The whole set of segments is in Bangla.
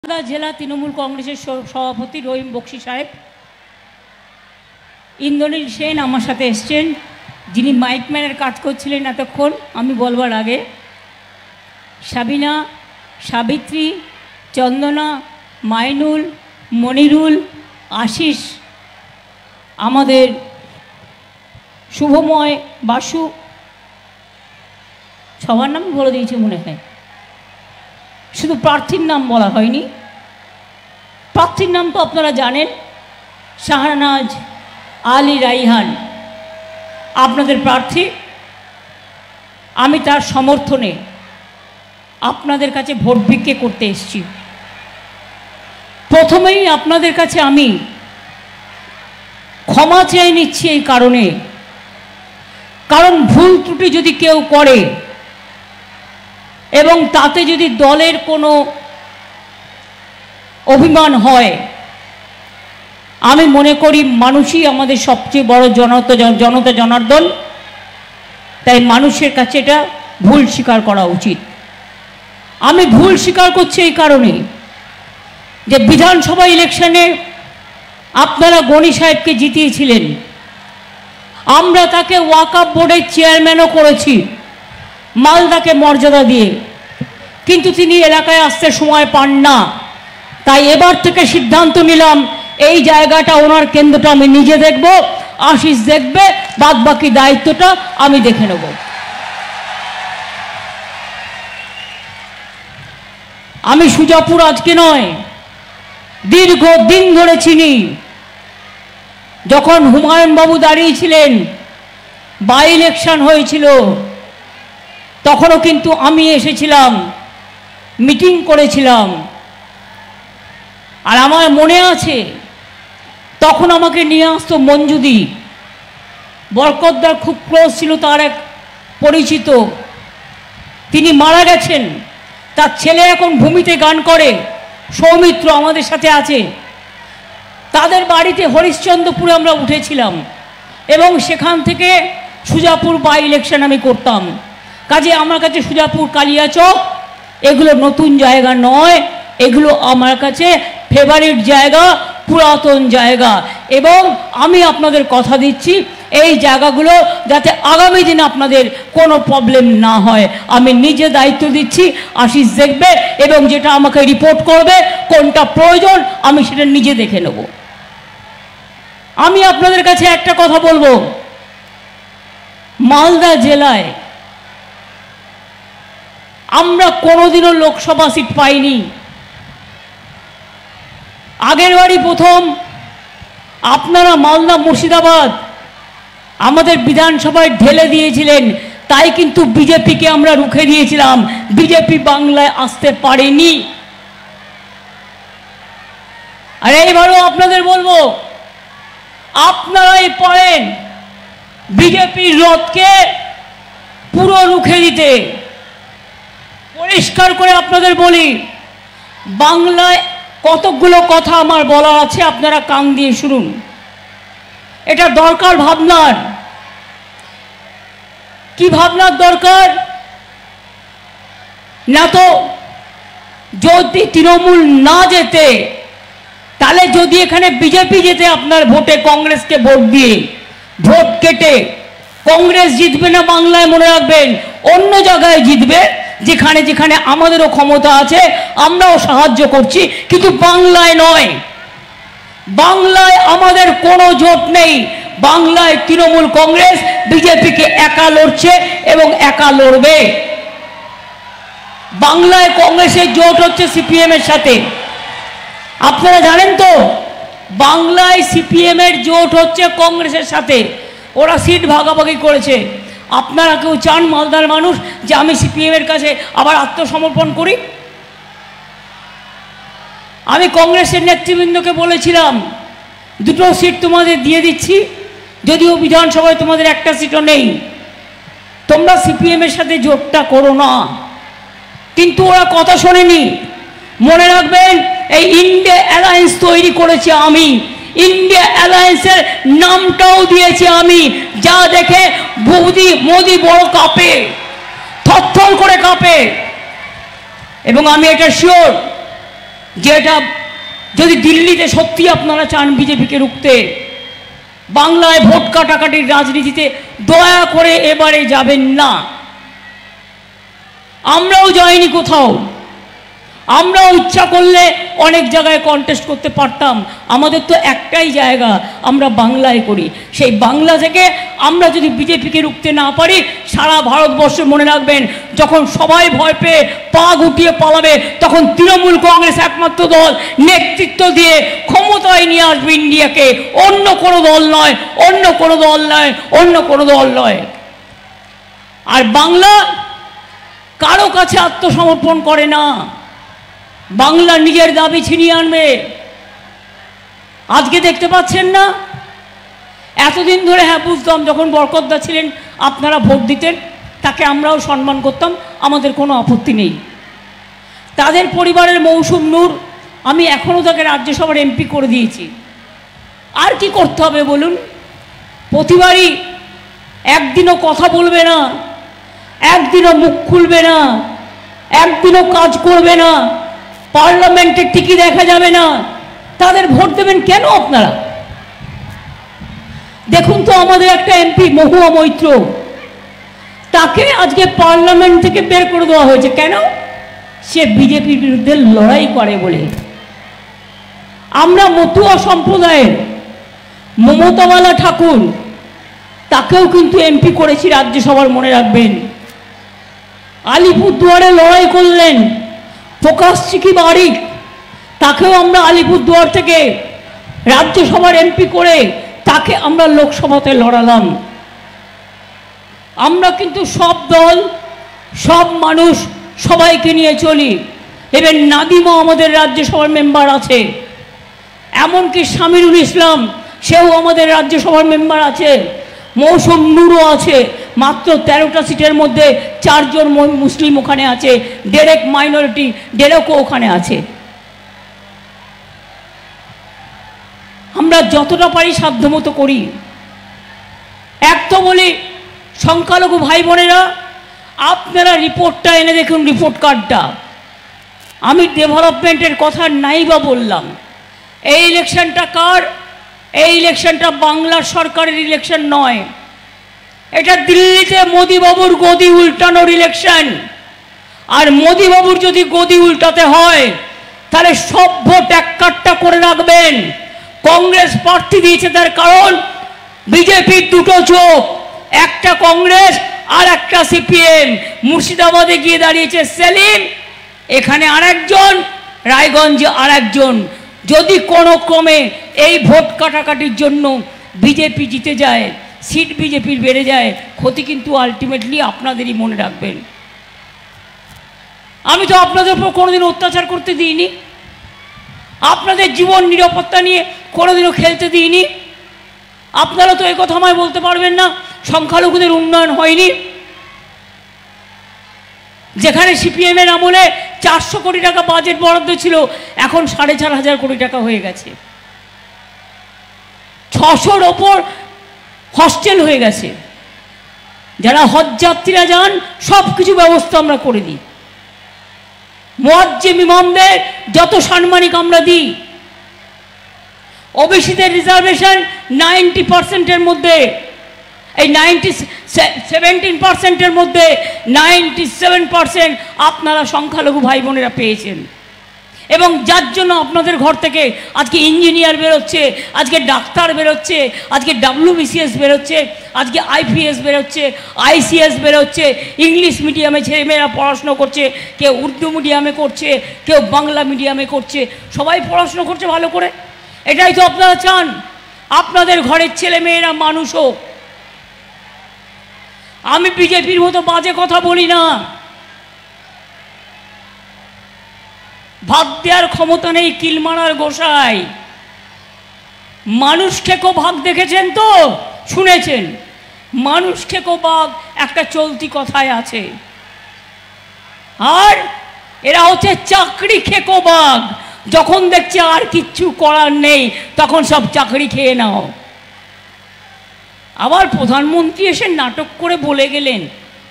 মালদা জেলা তৃণমূল কংগ্রেসের সভাপতি রহিম বক্সি সাহেব, ইন্দ্রনীল সেন আমার সাথে এসছেন, যিনি মাইকম্যানের কাজ করছিলেন এতক্ষণ আমি বলবার আগে। সাবিনা, সাবিত্রী, চন্দনা, মাইনুল, মনিরুল, আশিস, আমাদের শুভময়, বাসু, সবার নাম বলে দিয়েছে মনে হয়, শুধু প্রার্থীর নাম বলা হয়নি। প্রার্থীর নাম তো আপনারা জানেন, শাহনাজ আলী রাইহান আপনাদের প্রার্থী। আমি তার সমর্থনে আপনাদের কাছে ভোট ভিক্ষে করতে এসেছি। প্রথমেই আপনাদের কাছে আমি ক্ষমা চেয়ে নিচ্ছি এই কারণে, কারণ ভুল ত্রুটি যদি কেউ করে এবং তাতে যদি দলের কোনো অভিমান হয়, আমি মনে করি মানুষই আমাদের সবচেয়ে বড় জনতা জনার্দন, তাই মানুষের কাছে এটা ভুল স্বীকার করা উচিত। আমি ভুল স্বীকার করছি এই কারণে যে বিধানসভা ইলেকশনে আপনারা গনি সাহেবকে জিতিয়েছিলেন, আমরা তাকে ওয়াকফ বোর্ডের চেয়ারম্যানও করেছি মালদাকে মর্যাদা দিয়ে, কিন্তু তিনি এলাকায় আসতে সময় পান না। তাই এবার থেকে সিদ্ধান্ত নিলাম এই জায়গাটা, ওনার কেন্দ্রটা আমি নিজে দেখব, আশিস দেখবে, বাদ বাকি দায়িত্বটা আমি দেখে নেব। আমি সুজাপুর আজকে নয়, দীর্ঘদিন ধরে চিনি। যখন হুমায়ুন বাবু দাঁড়িয়েছিলেন, বাই ইলেকশন হয়েছিল, তখনও কিন্তু আমি এসেছিলাম, মিটিং করেছিলাম। আর আমার মনে আছে তখন আমাকে নিয়ে আসতো মঞ্জুদি, বরকতদার খুব ক্লোজ ছিল, তার এক পরিচিত, তিনি মারা গেছেন, তার ছেলে এখন ভূমিতে গান করে, সৌমিত্র আমাদের সাথে আছে। তাদের বাড়িতে হরিশ্চন্দ্রপুরে আমরা উঠেছিলাম এবং সেখান থেকে সুজাপুর বাই ইলেকশন আমি করতাম। কাজে আমার কাছে সুজাপুর, কালিয়াচক এগুলো নতুন জায়গা নয়, এগুলো আমার কাছে ফেভারিট জায়গা, পুরাতন জায়গা। এবং আমি আপনাদের কথা দিচ্ছি এই জায়গাগুলো যাতে আগামী দিনে আপনাদের কোনো প্রবলেম না হয়, আমি নিজে দায়িত্ব দিচ্ছি। আশিস দেখবে এবং যেটা আমাকে রিপোর্ট করবে, কোনটা প্রয়োজন আমি সেটা নিজে দেখে নেব। আমি আপনাদের কাছে একটা কথা বলবো, মালদা জেলায় আমরা কোনোদিনও লোকসভা সিট পাইনি। আগের বারই প্রথম আপনারা মালদা, মুর্শিদাবাদ আমাদের বিধানসভায় ঢেলে দিয়েছিলেন, তাই কিন্তু বিজেপিকে আমরা রুখে দিয়েছিলাম, বিজেপি বাংলায় আসতে পারেনি। আর এইবারও আপনাদের বলবো, আপনারাই পারেন বিজেপির রথকে পুরো রুখে দিতে। পরিষ্কার করে আপনাদের বলি, বাংলায় কতগুলো কথা আমার বলার আছে, আপনারা কান দিয়ে শুনুন। এটা দরকার ভাবনার। কি ভাবনার দরকার? না তো যদি তৃণমূল না যেতে, তাহলে যদি এখানে বিজেপি যেতে, আপনার ভোটে কংগ্রেসকে ভোট দিয়ে ভোট কেটে কংগ্রেস জিতবে না বাংলায়, মনে রাখবেন, অন্য জায়গায় জিতবে, যেখানে যেখানে আমাদেরও ক্ষমতা আছে, আমরাও সাহায্য করছি, কিন্তু বাংলায় নয়। বাংলায় আমাদের কোনো জোট নেই। বাংলায় তৃণমূল কংগ্রেস বিজেপিকে একা লড়ছে এবং একা লড়বে। বাংলায় কংগ্রেসের জোট হচ্ছে সিপিএম এর সাথে। আপনারা জানেন তো, বাংলায় সিপিএম এর জোট হচ্ছে কংগ্রেসের সাথে, ওরা সিট ভাগাভাগি করেছে। আপনারা কেউ চান মালদার মানুষ যে আমি সিপিএম এর কাছে আবার আত্মসমর্পণ করি? আমি কংগ্রেসের নেতৃবৃন্দকে বলেছিলাম, দুটো সিট তোমাদের দিয়ে দিচ্ছি, যদিও বিধানসভায় তোমাদের একটা সিটও নেই, তোমরা সিপিএম এর সাথে জোটটা করো না। কিন্তু ওরা কথা শোনেনি। মনে রাখবেন, এই ইন্ডিয়া অ্যালায়েন্স তৈরি করেছি আমি, ইন্ডিয়া অ্যালায়েন্সের নামটাও দিয়েছি আমি, যা দেখে মোদি বড় কাঁপে, থরথর করে কাঁপে। এবং আমি এটা শিওর যেটা যদি দিল্লিতে সত্যি আপনারা চান বিজেপিকে রুখতে, বাংলায় ভোট কাটাকাটির রাজনীতিতে দয়া করে এবারে যাবেন না। আমরাও যাইনি কোথাও, আমরাও ইচ্ছা করলে অনেক জায়গায় কন্টেস্ট করতে পারতাম। আমাদের তো একটাই জায়গা, আমরা বাংলায় করি। সেই বাংলা থেকে আমরা যদি বিজেপিকে রুখতে না পারি, সারা ভারতবর্ষে মনে রাখবেন, যখন সবাই ভয় পেয়ে পা গুটিয়ে পালাবে, তখন তৃণমূল কংগ্রেস একমাত্র দল নেতৃত্ব দিয়ে ক্ষমতায় নিয়ে আসবে ইন্ডিয়াকে। অন্য কোনো দল নয়, অন্য কোনো দল নয়, অন্য কোনো দল নয়। আর বাংলা কারো কাছে আত্মসমর্পণ করে না, বাংলা নিজের দাবি ছিনিয়ে আনবে। আজকে দেখতে পাচ্ছেন না, এতদিন ধরে হ্যাঁ বুঝতাম, যখন বরকতদা ছিলেন আপনারা ভোট দিতেন, তাকে আমরাও সম্মান করতাম, আমাদের কোনো আপত্তি নেই। তাদের পরিবারের মৌসুম নূর, আমি এখনও তাকে রাজ্যসভার এমপি করে দিয়েছি। আর কি করতে হবে বলুন? প্রতিবারই একদিনও কথা বলবে না, একদিনও মুখ খুলবে না, একদিনও কাজ করবে না, পার্লামেন্টে টিকি দেখা যাবে না, তাদের ভোট দেবেন কেন আপনারা? দেখুন তো আমাদের একটা এমপি মহুয়া মৈত্র, তাকে আজকে পার্লামেন্ট থেকে বের করে দেওয়া হয়েছে। কেন? সে বিজেপির বিরুদ্ধে লড়াই করে বলে। আমরা মতুয়া সম্প্রদায়ের মমতাওয়ালা ঠাকুর, তাকেও কিন্তু এমপি করেছি রাজ্যসভার, মনে রাখবেন। আলিপুরদুয়ারে লড়াই করলেন প্রকাশ চিকি বারিক, তাকেও আমরা আলিপুরদুয়ার থেকে রাজ্যসভার এমপি করে তাকে আমরা লোকসভাতে লড়ালাম। আমরা কিন্তু সব দল, সব মানুষ, সবাইকে নিয়ে চলি। এবার নাদিমা আমাদের রাজ্যসভার মেম্বার আছে, এমনকি শামিরুল ইসলাম সেও আমাদের রাজ্যসভার মেম্বার আছে, মৌসুম নূরও আছে। মাত্র 13টা সিটের মধ্যে 4 জন মুসলিম ওখানে আছে, ডেরেক মাইনরিটি, ডেরেকও ওখানে আছে। আমরা যতটা পারি সাধ্যমতো করি। এক তো বলি, সংখ্যালঘু ভাই বোনেরা, আপনারা রিপোর্টটা এনে দেখুন, রিপোর্ট কার্ডটা। আমি ডেভেলপমেন্টের কথা নাই বা বললাম, এই ইলেকশনটা কার? এই ইলেকশনটা বাংলার সরকারের ইলেকশন নয়, এটা দিল্লিতে মোদিবাবুর গদি উল্টানোর ইলেকশন। আর মোদিবাবুর যদি গদি উল্টাতে হয়, তাহলে সব ভোট এক কাট্টা করে রাখবেন। কংগ্রেস প্রার্থী দিয়েছে, তার কারণ বিজেপির দুটো চোখ, একটা কংগ্রেস আর একটা সিপিএম। মুর্শিদাবাদে গিয়ে দাঁড়িয়েছে সেলিম, এখানে আরেকজন, রায়গঞ্জে আরেকজন। যদি কোনো ক্রমে এই ভোট কাটাকাটির জন্য বিজেপি জিতে যায়, সিট বিজেপির বেড়ে যায়, ক্ষতি কিন্তু আলটিমেটলি আপনাদেরই, মনে রাখবেন। আমি তো আপনাদের উপর কোনোদিন অত্যাচার করতে দিইনি, আপনাদের জীবন নিরাপত্তা নিয়ে কোনোদিনও খেলতে দিইনি। আপনারা তো এই কথা আমায় বলতে পারবেন না সংখ্যালঘুদের উন্নয়ন হয়নি। যেখানে সিপিএমের আমলে 400 কোটি টাকা বাজেট বরাদ্দ ছিল, এখন 4,500 কোটি টাকা হয়ে গেছে। 600-র ওপর হস্টেল হয়ে গেছে। যারা হজ যাত্রীরা যান, সব কিছু ব্যবস্থা আমরা করে দিই। মুয়াজ্জিম ইমামদের যত সাম্মানিক আমরা দিই। ওবিসিদের রিজার্ভেশন 90%-এর মধ্যে, এই 17%-এর মধ্যে 97% আপনারা সংখ্যালঘু ভাই বোনেরা পেয়েছেন। এবং যার জন্য আপনাদের ঘর থেকে আজকে ইঞ্জিনিয়ার বেরোচ্ছে, আজকে ডাক্তার বেরোচ্ছে, আজকে WBCS বেরোচ্ছে, আজকে IPS বেরোচ্ছে, ICS বেরোচ্ছে। ইংলিশ মিডিয়ামে ছেলেমেয়েরা পড়াশুনো করছে, কেউ উর্দু মিডিয়ামে করছে, কেউ বাংলা মিডিয়ামে করছে, সবাই পড়াশুনো করছে ভালো করে। এটাই তো আপনারা চান, আপনাদের ঘরের ছেলেমেয়েরা মানুষ হোক। আমি বিজেপির মতো বাজে কথা বলি না, ভাগ দেওয়ার ক্ষমতা নেই কিল মারার গোসাই। মানুষ খেকো ভাগ দেখেছেন তো, শুনেছেন? মানুষ খেকো বাঘ একটা চলতি কথায় আছে। আর এরা হচ্ছে চাকরি খেকো বাঘ, যখন দেখছে আর কিচ্ছু করার নেই, তখন সব চাকরি খেয়ে নাও। আবার প্রধানমন্ত্রী এসে নাটক করে বলে গেলেন,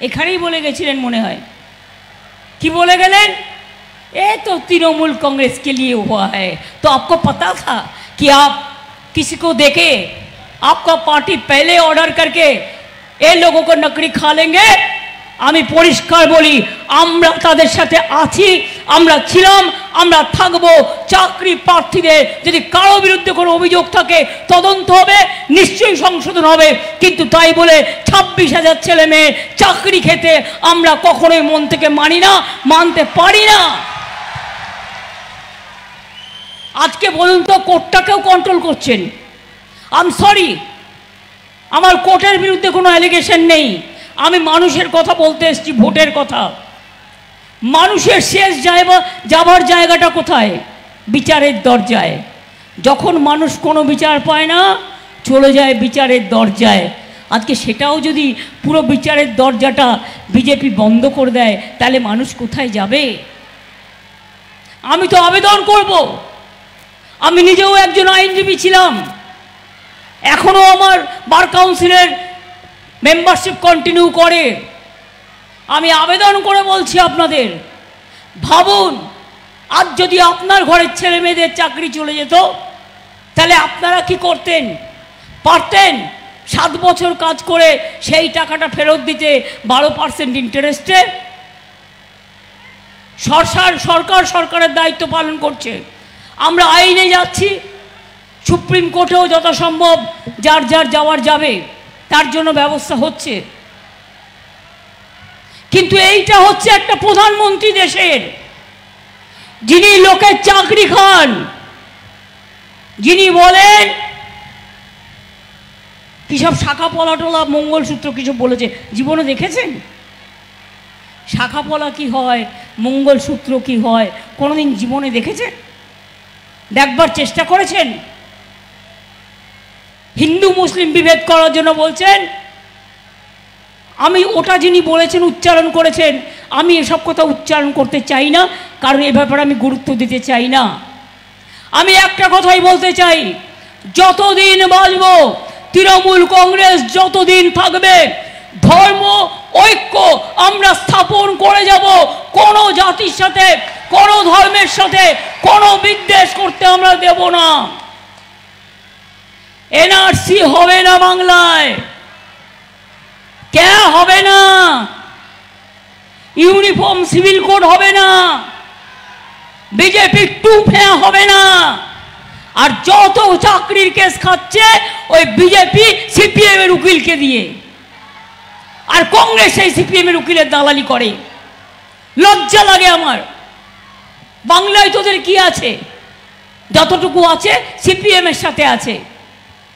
এখানেই বলে গেছিলেন মনে হয়, কি বলে গেলেন? ये तो तृणमूल कांग्रेस के लिए हुआ है। तो आपको पता था कि आप किसी को देके आपका पार्टी पहले ऑर्डर करके ये लोगों को नकड़ी खा लेंगे। আমি পরিষ্কার বলি, আমরা তাদের সাথে আছি, আমরা ছিলাম, আমরা থাকবো। চাকরি প্রার্থীদের যদি কারো বিরুদ্ধে কোনো অভিযোগ থাকে তদন্ত হবে, নিশ্চয়ই সংশোধন হবে, কিন্তু তাই বলে 26,000 ছেলে মেয়ে চাকরি খেতে আমরা কখনোই মন থেকে মানি না, মানতে পারি না। আজকে বলুন তো কোর্টটাকেও কন্ট্রোল করছেন। আই এম সরি, আমার কোর্টের বিরুদ্ধে কোনো অ্যালিগেশন নেই, আমি মানুষের কথা বলতে এসেছি, ভোটের কথা। মানুষের শেষ যাবার জায়গাটা কোথায়? বিচারের দরজায়। যখন মানুষ কোনো বিচার পায় না চলে যায় বিচারের দরজায়। আজকে সেটাও যদি পুরো বিচারের দরজাটা বিজেপি বন্ধ করে দেয় তাহলে মানুষ কোথায় যাবে? আমি তো আবেদন করব। আমি নিজেও একজন আইনজীবী ছিলাম, এখনও আমার বার কাউন্সিলের মেম্বারশিপ কন্টিনিউ করে। আমি আবেদন করে বলছি আপনাদের, ভাবুন আজ যদি আপনার ঘরের ছেলে মেয়েদের চাকরি চলে যেত তাহলে আপনারা কি করতেন? পারতেন 7 বছর কাজ করে সেই টাকাটা ফেরত দিতে 12% ইন্টারেস্টে? সরকারের দায়িত্ব পালন করছে। আমরা আইনে যাচ্ছি, সুপ্রিম কোর্টেও যথাসম্ভব যার যাওয়ার যাবে, তার জন্য ব্যবস্থা হচ্ছে। কিন্তু এইটা হচ্ছে একটা প্রধানমন্ত্রী দেশের, যিনি লোকের চাকরি খান, যিনি বলেন কি সব শাখা পলা টোলা মঙ্গলসূত্র কিছু বলেছে, জীবনে দেখেছেন শাখা পলা কি হয়, মঙ্গলসূত্র কি হয়? কোনোদিন জীবনে দেখেছেন? দেখবার চেষ্টা করেছেন? হিন্দু মুসলিম বিভেদ করার জন্য বলছেন। আমি ওটা যিনি বলেছেন, উচ্চারণ করেছেন, আমি এসব কথা উচ্চারণ করতে চাই না, কারণ এ ব্যাপারে আমি গুরুত্ব দিতে চাই না। আমি একটা কথাই বলতে চাই, যতদিন বাঁচব, তৃণমূল কংগ্রেস যতদিন থাকবে, ধর্ম ঐক্য আমরা স্থাপন করে যাব। কোনো জাতির সাথে, কোনো ধর্মের সাথে কোনো বিদ্বেষ করতে আমরা দেব না। এনআরসি হবে না বাংলায়, কে হবে না, ইউনিফর্ম সিভিল কোড হবে না, বিজেপি 2 হবে না। আর যত চাকরির কেস খাচ্ছে ওই বিজেপি সিপিএম এর উকিলকে দিয়ে, আর কংগ্রেস এই সিপিএম এর উকিলের দালালি করে। লজ্জা লাগে আমার। বাংলায় তোদের কি আছে? যতটুকু আছে সিপিএম এর সাথে আছে।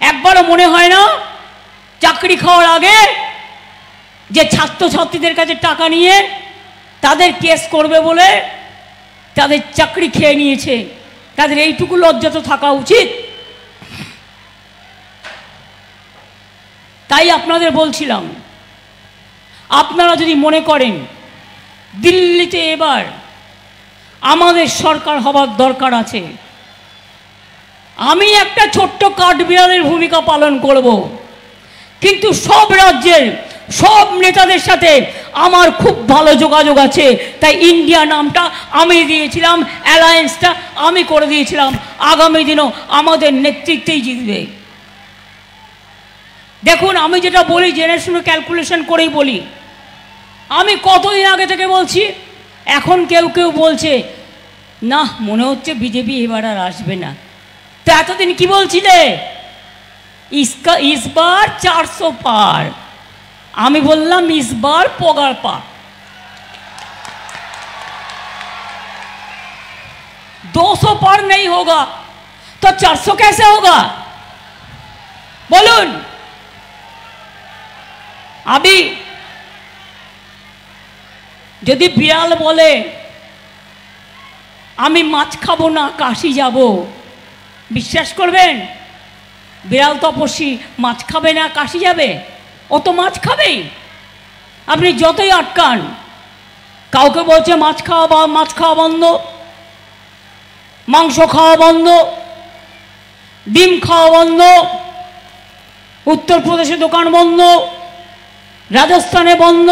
একবারও মনে হয় না চাকরি খাওয়ার আগে যে ছাত্রছাত্রীদের কাছে টাকা নিয়ে তাদের কেস করবে বলে তাদের চাকরি খেয়ে নিয়েছে, তাদের এইটুকু লজ্জা তো থাকা উচিত। তাই আপনাদের বলছিলাম, আপনারা যদি মনে করেন দিল্লিতে এবার আমাদের সরকার হবার দরকার আছে, আমি একটা ছোট্ট কাঠবিড়ালের ভূমিকা পালন করব, কিন্তু সব রাজ্যের সব নেতাদের সাথে আমার খুব ভালো যোগাযোগ আছে। তাই ইন্ডিয়া নামটা আমি দিয়েছিলাম, অ্যালায়েন্সটা আমি করে দিয়েছিলাম। আগামী দিনও আমাদের নেতৃত্বেই জিতবে। দেখুন, আমি যেটা বলি জেনে শুনে ক্যালকুলেশন করেই বলি। আমি কতদিন আগে থেকে বলছি, এখন কেউ কেউ বলছে না মনে হচ্ছে বিজেপি এবার আর আসবে না। তো এতদিন কি বলছিলে? ইসবার 400 পার। আমি বললাম ইসবার পগার পার, 200 पार नहीं होगा तो 400 कैसे होगा? बोलून। अभी যদি বিড়াল বলে আমি মাছ খাবো না কাশি যাব, বিশ্বাস করবেন? বিড়াল তপস্বী মাছ খাবে না কাশি যাবে? ও তো মাছ খাবেই। আপনি যতই আটকান, কাউকে বলছে মাছ খাওয়া বন্ধ, মাংস খাওয়া বন্ধ, ডিম খাওয়া বন্ধ, উত্তরপ্রদেশে দোকান বন্ধ, রাজস্থানে বন্ধ,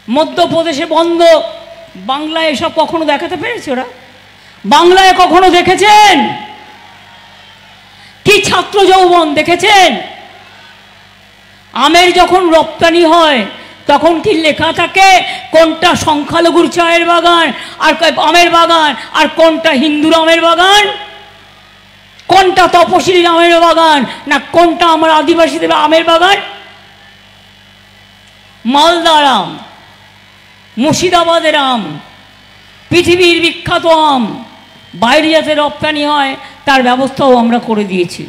মধ্যপ্রদেশে বন্ধ, বাংলায় এসব কখনো দেখাতে পেরেছে ওরা? বাংলায় কখনো দেখেছেন কি ছাত্র যৌবন দেখেছেন? আমের যখন রপ্তানি হয় তখন কি লেখা থাকে কোনটা সংখ্যালঘুর চায়ের বাগান আর আমের বাগান, আর কোনটা হিন্দুর আমের বাগান, কোনটা তপশিলীর আমের বাগান, না কোনটা আমার আদিবাসীদের আমের বাগান? মালদার আম, মুর্শিদাবাদের আম, পৃথিবীর বিখ্যাত আম, বাইরে যাতে রপ্তানি হয় তার ব্যবস্থাও আমরা করে দিয়েছি।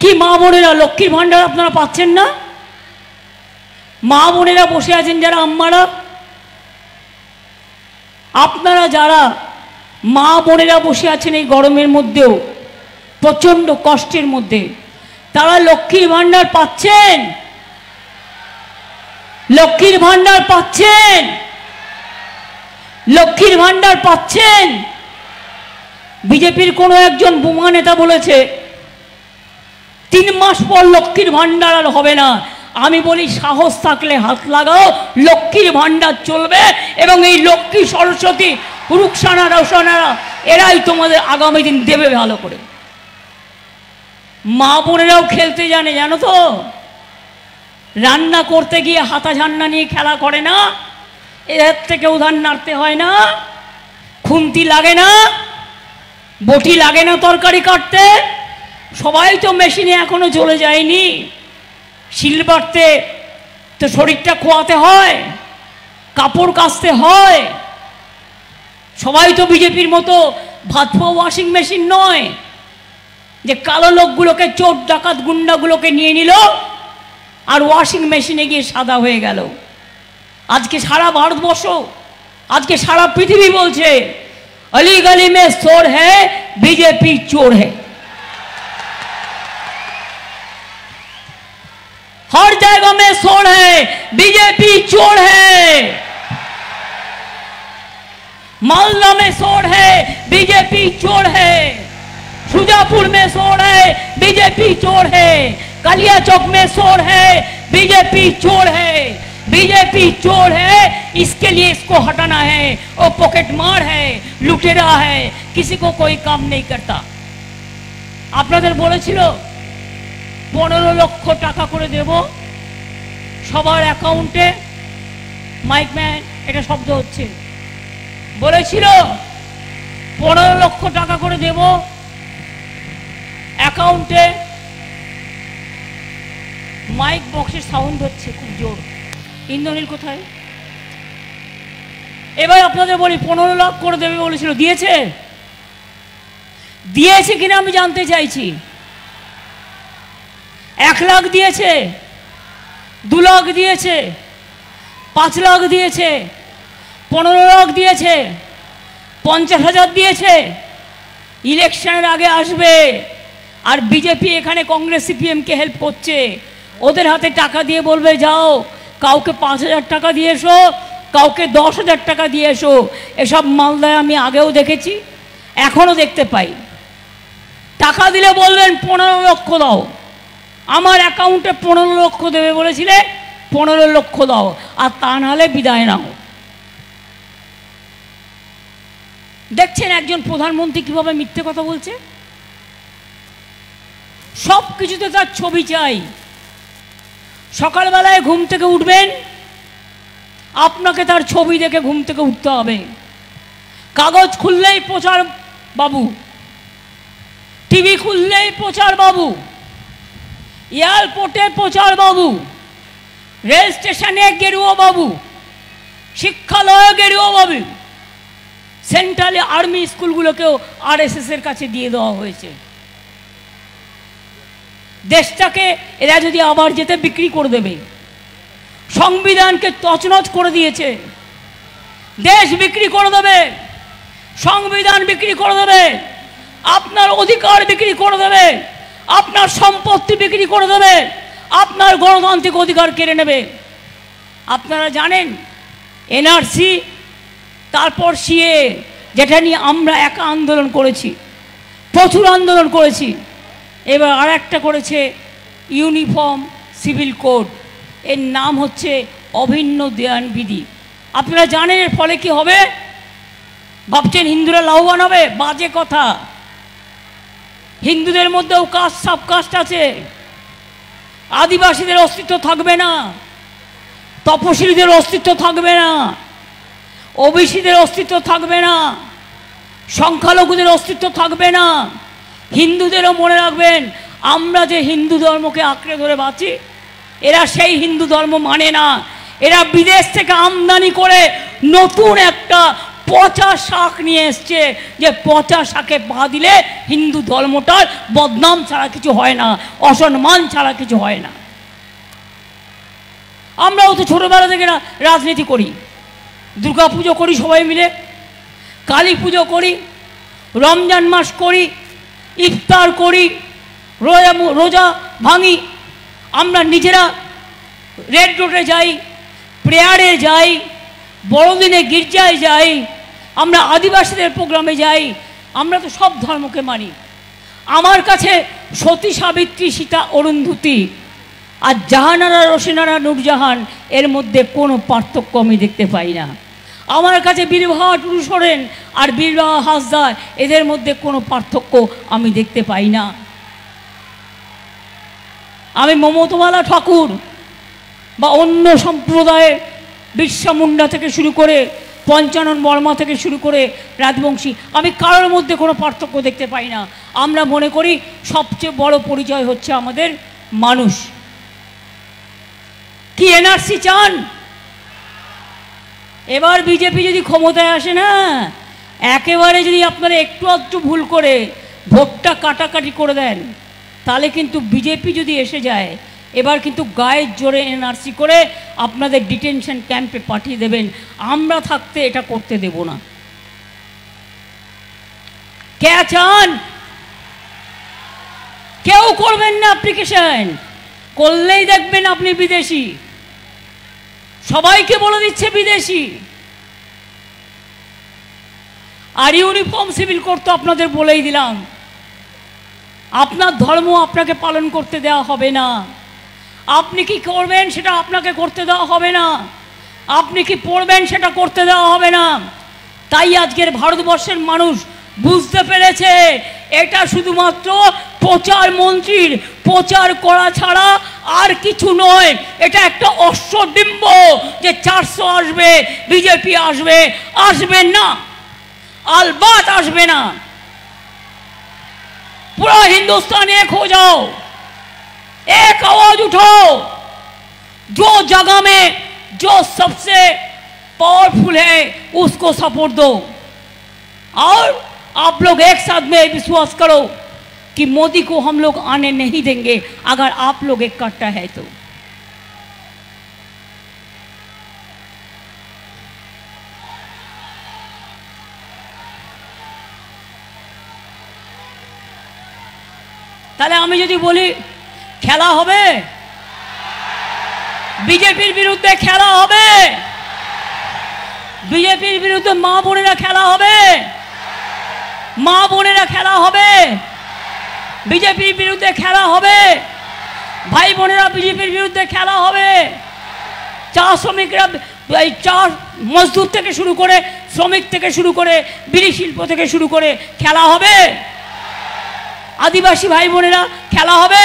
কি মা বোনেরা লক্ষ্মীর ভাণ্ডার আপনারা পাচ্ছেন না? মা বোনেরা বসে আছেন যারা আম্মারা, আপনারা যারা মা বোনেরা বসে আছেন এই গরমের মধ্যেও প্রচণ্ড কষ্টের মধ্যে, তারা লক্ষ্মীর ভাণ্ডার পাচ্ছেন? লক্ষ্মীর ভাণ্ডার পাচ্ছেন? লক্ষ্মীর ভাণ্ডার পাচ্ছেন? বিজেপির কোনো একজন বোমা নেতা বলেছে 3 মাস পর লক্ষ্মীর ভাণ্ডার আর হবে না। আমি বলি সাহস থাকলে হাত লাগাও, লক্ষ্মীর ভাণ্ডার চলবে এবং এই লক্ষ্মী সরস্বতী রুকসানা রোশনারা এরাই তোমাদের আগামী দিন দেবে ভালো করে। মা বোনেরাও খেলতে জানে, জানো তো? রান্না করতে গিয়ে হাতা ঝান্না নিয়ে খেলা করে না, এর থেকে উধার নাড়তে হয় না, খুন্তি লাগে না, বটি লাগে না তরকারি কাটতে। সবাই তো মেশিনে এখনো চলে যায়নি, শিল বাটতে তো শরীরটা খোয়াতে হয়, কাপড় কাচতে হয়। সবাই তো বিজেপির মতো ভাতপো ওয়াশিং মেশিন নয় যে কালো লোকগুলোকে, চোর ডাকাত গুন্ডাগুলোকে নিয়ে নিল আর ওয়াশিং মেশিনে গিয়ে সাদা হয়ে গেল। আজকে সারা ভারতবর্ষ, আজকে সারা পৃথিবী বলছে अली गली में चोर है, बीजेपी चोर है। हर जगह में चोर है, बीजेपी चोर है। मालदा में चोर है, बीजेपी चोर है। शुजापुर में चोर है, बीजेपी चोर है। कालिया चौक में चोर है, बीजेपी चोर है। बीजेपी चोर है, इसके लिए इसको हटाना है। वो पॉकेट मार है, लुटेरा है, किसी को कोई काम नहीं करता। আপনাদের বলেছিল 15 লক্ষ টাকা করে দেব সবার অ্যাকাউন্টে। মাইকম্যান, এটা শব্দ হচ্ছে। বলেছিল 15 লক্ষ টাকা করে দেব অ্যাকাউন্টে। মাইক বক্সের সাউন্ড হচ্ছে খুব জোর। ইন্দ্রনীল কোথায়? এবার আপনাদের বলি 15 লাখ করে দেবে বলেছিল, দিয়েছে? দিয়েছে কিনা আমি জানতে চাইছি। 1 লাখ দিয়েছে, 2 লাখ দিয়েছে, 5 লাখ দিয়েছে, 15 লাখ দিয়েছে, 50,000 দিয়েছে। ইলেকশনের আগে আসবে আর বিজেপি এখানে কংগ্রেস সিপিএমকে হেল্প করছে। ওদের হাতে টাকা দিয়ে বলবে যাও কাউকে 5,000 টাকা দিয়ে এসো, কাউকে 10,000 টাকা দিয়ে এসো। এসব মালদায় আমি আগেও দেখেছি, এখনও দেখতে পাই। টাকা দিলে বলবেন 15 লক্ষ দাও, আমার অ্যাকাউন্টে 15 লক্ষ দেবে বলেছিলে, 15 লক্ষ দাও, আর তা নাহলে বিদায় নাও। দেখছেন একজন প্রধানমন্ত্রী কিভাবে মিথ্যে কথা বলছে। সব কিছুতে তার ছবি চাই। সকালবেলায় ঘুম থেকে উঠবেন, আপনাকে তার ছবি দেখে ঘুম থেকে উঠতে হবে। কাগজ খুললেই প্রচার বাবু, টিভি খুললেই প্রচার বাবু, এয়ারপোর্টে প্রচার বাবু, রেল স্টেশনে গেরুয়া বাবু, শিক্ষালয়ে গেরুয়া বাবু। সেন্ট্রাল আর্মি স্কুলগুলোকেও আরএসএস এর কাছে দিয়ে দেওয়া হয়েছে। দেশটাকে এরা যদি আবার যেতে বিক্রি করে দেবে। সংবিধানকে তছনছ করে দিয়েছে, দেশ বিক্রি করে দেবে, সংবিধান বিক্রি করে দেবে, আপনার অধিকার বিক্রি করে দেবে, আপনার সম্পত্তি বিক্রি করে দেবে, আপনার গণতান্ত্রিক অধিকার কেড়ে নেবে। আপনারা জানেন এনআরসি, তারপর সিএ, যেটা নিয়ে আমরা একা আন্দোলন করেছি, প্রচুর আন্দোলন করেছি। এবার আর একটা করেছে ইউনিফর্ম সিভিল কোড, এর নাম হচ্ছে অভিন্ন দেয়ানবিধি। আপনারা জানেন এর ফলে কি হবে? ভাবছেন হিন্দুরা লাভবান হবে? বাজে কথা। হিন্দুদের মধ্যেও কাস্ট সাব কাস্ট আছে। আদিবাসীদের অস্তিত্ব থাকবে না, তপশিলীদের অস্তিত্ব থাকবে না, ওবিসিদের অস্তিত্ব থাকবে না, সংখ্যালঘুদের অস্তিত্ব থাকবে না। হিন্দুদেরও মনে রাখবেন, আমরা যে হিন্দু ধর্মকে আঁকড়ে ধরে বাঁচি, এরা সেই হিন্দু ধর্ম মানে না। এরা বিদেশ থেকে আমদানি করে নতুন একটা পচা শাক নিয়ে এসছে, যে পচা শাকে পা দিলে হিন্দু ধর্মটার বদনাম ছাড়া কিছু হয় না, অসম্মান ছাড়া কিছু হয় না। আমরাও তো ছোটোবেলা থেকে রাজনীতি করি, দুর্গা পুজো করি সবাই মিলে, কালী পুজো করি, রমজান মাস করি, ইফতার করি, রোজা ভাঙি। আমরা নিজেরা রেড রোডে যাই, প্রেয়ারে যাই, বড়দিনে গির্জায় যাই, আমরা আদিবাসীদের প্রোগ্রামে যাই। আমরা তো সব ধর্মকে মানি। আমার কাছে সতী সাবিত্রী সীতা অরুন্ধতী আর জাহানারা রোশনারা নূরজাহান এর মধ্যে কোনো পার্থক্য আমি দেখতে পাই না। আমার কাছে বীরবাহা টুডু সোরেন আর বীরবাহা হাঁসদা এদের মধ্যে কোনো পার্থক্য আমি দেখতে পাই না। আমি মমতাবালা ঠাকুর বা অন্য সম্প্রদায়ের বিরসা মুন্ডা থেকে শুরু করে পঞ্চানন বর্মা থেকে শুরু করে রাজবংশী, আমি কারোর মধ্যে কোনো পার্থক্য দেখতে পাই না। আমরা মনে করি সবচেয়ে বড় পরিচয় হচ্ছে আমাদের মানুষ। কি এনআরসি চান? এবার বিজেপি যদি ক্ষমতায় আসে না, একেবারে যদি আপনারা একটু একটু ভুল করে ভোটটা কাটাকাটি করে দেন, তাহলে কিন্তু বিজেপি যদি এসে যায়, এবার কিন্তু গায়ের জোরে এনআরসি করে আপনাদের ডিটেনশন ক্যাম্পে পাঠিয়ে দেবেন। আমরা থাকতে এটা করতে দেব না। কে চান? কেউ করবেন না অ্যাপ্লিকেশন, করলেই দেখবেন আপনি বিদেশি। সবাইকে বলে দিচ্ছে বিদেশি। আর ইউনিফর্ম সিভিল কোড তো আপনাদের বলেই দিলাম, আপনার ধর্ম আপনাকে পালন করতে দেওয়া হবে না। আপনি কি করবেন সেটা আপনাকে করতে দেওয়া হবে না। আপনি কি পড়বেন সেটা করতে দেওয়া হবে না। তাই আজকের ভারতবর্ষের মানুষ বুঝতে পেরেছে এটা শুধুমাত্র প্রচার মন্ত্রীর প্রচার করা ছাড়া আর কিছু নয়। এটা একটা অশ্বডিম্ব যে 400 আসবে, বিজেপি আসবে, আসবে না, আলবাত আসবে না। पूरा हिंदुस्तान एक हो जाओ, एक आवाज उठाओ, जो जगह में जो सबसे पावरफुल है उसको सपोर्ट दो। और आप लोग एक साथ में विश्वास करो कि मोदी को हम लोग आने नहीं देंगे, अगर आप लोग इकट्ठा है तो। তাহলে আমি যদি বলি খেলা হবে, বিজেপির বিরুদ্ধে খেলা হবে, বিজেপির বিরুদ্ধে মা বোনেরা খেলা হবে, মা বোনেরা খেলা হবে, বিজেপির বিরুদ্ধে খেলা হবে, ভাই বোনেরা বিজেপির বিরুদ্ধে খেলা হবে। চা শ্রমিকরা, এই চা মজদুর থেকে শুরু করে, শ্রমিক থেকে শুরু করে, বিড়ি শিল্প থেকে শুরু করে খেলা হবে। আদিবাসী ভাই বোনেরা খেলা হবে,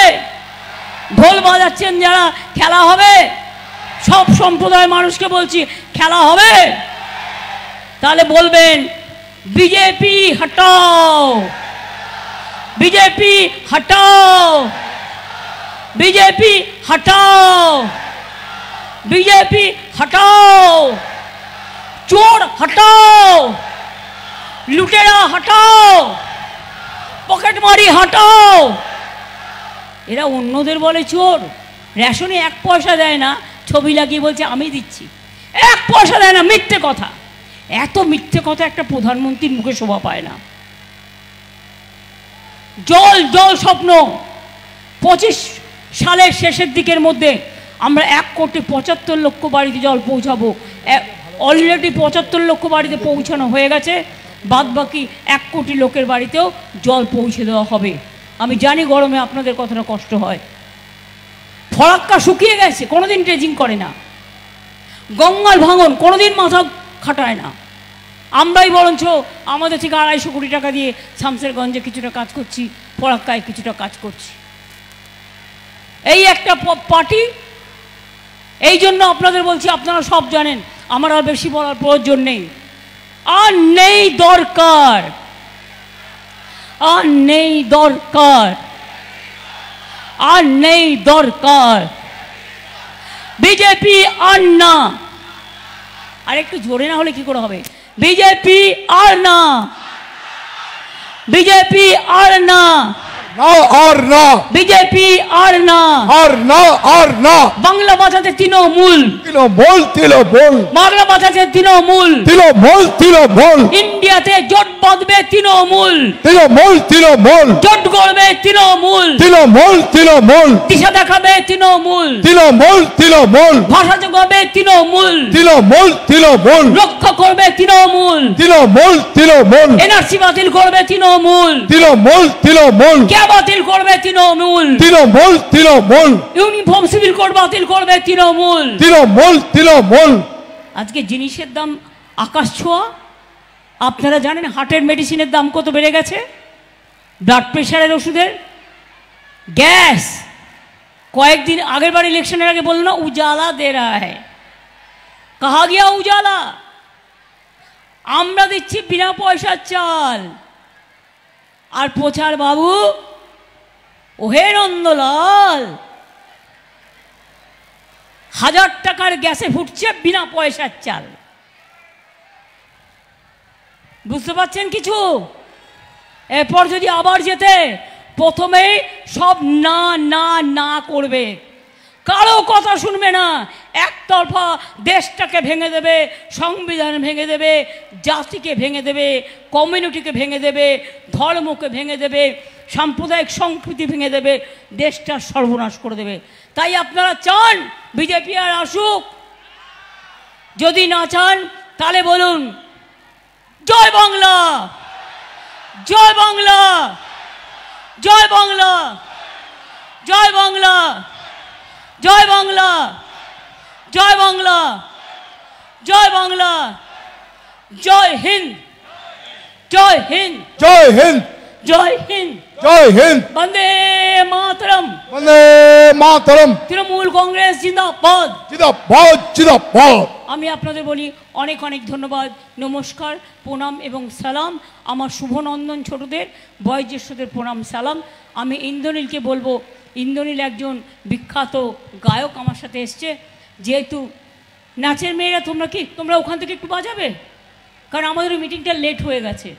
ঢোল বাজাচ্ছেন যারা খেলা হবে। সব সম্প্রদায়ের মানুষকে বলছি খেলা হবে। তাহলে বলবেন বিজেপি হটাও, বিজেপি হটাও, বিজেপি হটাও, বিজেপি হটাও, চোর হটাও, লুটেরা হটাও, পকেটমারি হটাও। এরা অন্যদের বলে চোর, রেশনে 1 পয়সা দেয় না, ছবি লাগিয়ে বলছে আমি দিচ্ছি। 1 পয়সা দেয় না, মিথ্যে কথা। এত মিথ্যে কথা একটা প্রধানমন্ত্রীর মুখে শোভা পায় না। জল জল স্বপ্ন। 25 সালের শেষের দিকের মধ্যে আমরা 1,75,00,000 বাড়িতে জল পৌঁছাবো। অলরেডি 75 লক্ষ বাড়িতে পৌঁছানো হয়ে গেছে, বাদ বাকি 1 কোটি লোকের বাড়িতেও জল পৌঁছে দেওয়া হবে। আমি জানি গরমে আপনাদের কতটা কষ্ট হয়। ফরাক্কা শুকিয়ে গেছে, কোনোদিন ড্রেজিং করে না। গঙ্গার ভাঙন কোনোদিন মাথা খাটায় না। আমরাই বরঞ্চ আমাদের থেকে 250 কোটি টাকা দিয়ে শামসেরগঞ্জে কিছুটা কাজ করছি, ফরাক্কায় কিছুটা কাজ করছি। এই একটা পার্টি। এই জন্য আপনাদের বলছি, আপনারা সব জানেন, আমার আর বেশি বলার প্রয়োজন নেই। আর নেই দরকার, আর নেই দরকার, আর নেই দরকার বিজেপি আর না। আর একটু জোরে না হলে কি করে হবে? বিজেপি আর না, বিজেপি আর না, আর না, বিজেপি আর না, আর না, আর না। বাংলা বাঁচাতে তৃণমূল, তৃণমূল, তৃণমূল, বাংলা বাঁচাতে তৃণমূল, তৃণমূল, তৃণমূল। ইন্ডিয়াতে জোট বাঁধবে তৃণমূল, তৃণমূল, তৃণমূল, জোট করবে তৃণমূল, তৃণমূল, তৃণমূল, দিশা দেখাবে তৃণমূল, তৃণমূল, তৃণমূল, ভাষা যোগাবে তৃণমূল, তৃণমূল, তৃণমূল, রক্ষা করবে তৃণমূল, তৃণমূল, তৃণমূল, এনআরসি বাতিল করবে তৃণমূল, তৃণমূল, তৃণমূল, কে বাতিল করবে Trinamool, Trinamool, Trinamool, uniform civil code বাতিল করবে তৃণমূল, তৃণমূল, তৃণমূল। আজকে জিনিসের দাম আকাশ ছোঁয়া। আপনারা জানেন হার্টের মেডিসিনের দাম কত বেড়ে গেছে, ব্লাড প্রেশারের ওষুধের, গ্যাস। কয়েকদিন আগের বার ইলেকশনের আগে বললো না উজালা দে রা হ্যায়, কাহা গিয়া উজালা? আমরা দিচ্ছি বিনা পয়সার চাল। আর প্রচার বাবু, ওহে নন্দলাল, 1000 টাকার গ্যাসে ফুটছে বিনা পয়সার চাল। বুঝতে পারছেন কিছু? এরপর যদি আবার যেতে, প্রথমে সব না না না করবে, কারো কথা শুনবে না, একতরফা দেশটাকে ভেঙে দেবে, সংবিধান ভেঙে দেবে, জাতিকে ভেঙে দেবে, কমিউনিটিকে ভেঙে দেবে, ধর্মকে ভেঙে দেবে, সাম্প্রদায়িক সংস্কৃতি ভেঙে দেবে, দেশটা সর্বনাশ করে দেবে। তাই আপনারা চান বিজেপি আর আসুক? যদি না চান তাহলে বলুন জয় বাংলা, জয় বাংলা, জয় বাংলা, জয় বাংলা, জয় বাংলা, জয় বাংলা, জয় বাংলা, জয় হিন্দ, জয় হিন্দ, জয় হিন্দ, জয় হিন্দ, জয় হিন্দ, বন্দে মাতরম, বন্দে মাতরম, তৃণমূল কংগ্রেস জিন্দাবাদ, জিন্দাবাদ, জিন্দাবাদ। আমি আপনাদের বলি অনেক অনেক ধন্যবাদ, নমস্কার, প্রণাম এবং সালাম। আমার শুভনন্দন ছোটদের, বয়োজ্যেষ্ঠদের প্রণাম সালাম। আমি ইন্দ্রনীলকে বলবো, ইন্দ্রনীল একজন বিখ্যাত গায়ক আমার সাথে এসছে। যেহেতু নাচের মেয়েরা তোমরা ওখান থেকে একটু বাজাবে, কারণ আমাদের মিটিংটা লেট হয়ে গেছে।